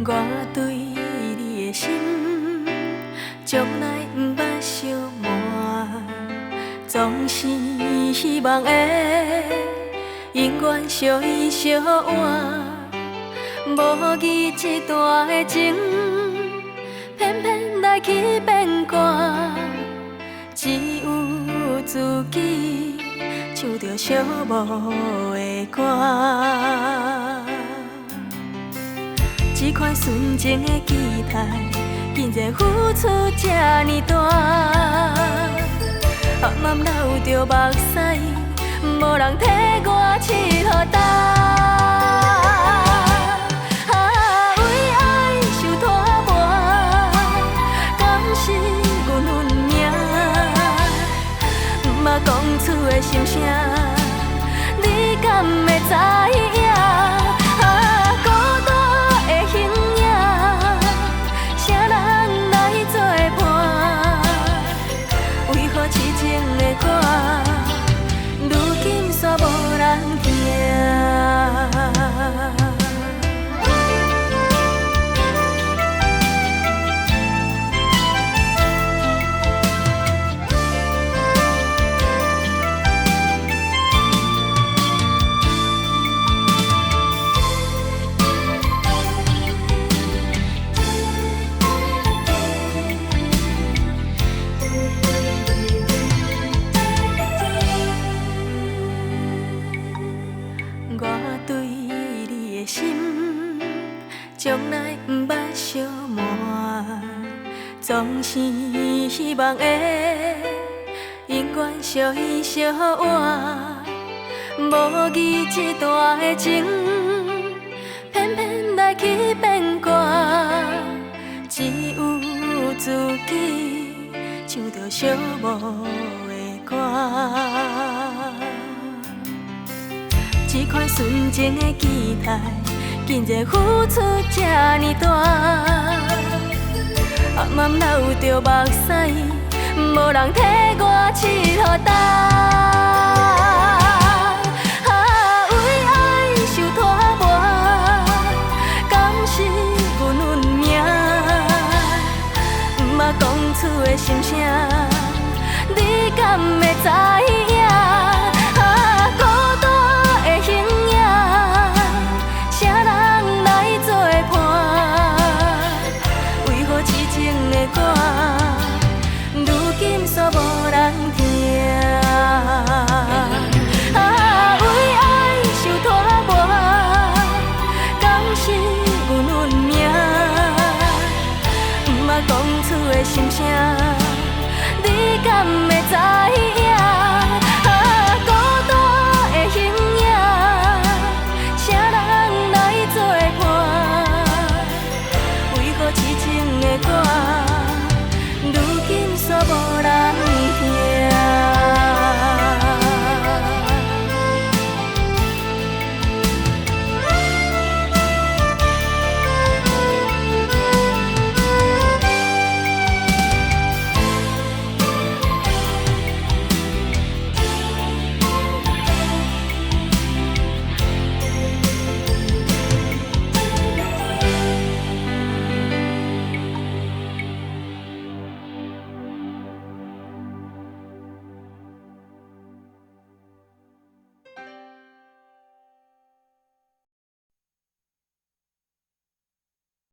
我对你的心，从来不捌相瞒，总是希望会永远相依相偎。无意这段的情，偏偏来去变卦，只有自己唱着寂寞的歌。这款纯情的期待，竟然付出这呢大，暗暗流着目屎，无人替我拭予干。为爱受拖磨，敢是阮运命？毋捌讲出的心声，你敢会知影？如今煞无人听。我对你的心，从来不捌相瞒，总是希望会永远相依相偎。无意这段的情，偏偏来去变卦，只有自己唱着寂寞的歌。这款纯情的期待，竟然付出这呢大，暗暗流着目屎，无人替我拭予干。为爱受拖磨，敢是阮运命？毋捌讲出的心声，你敢会知影？如今煞无人听。为爱受拖磨，敢是阮运命？毋捌讲出的心声，你敢会知？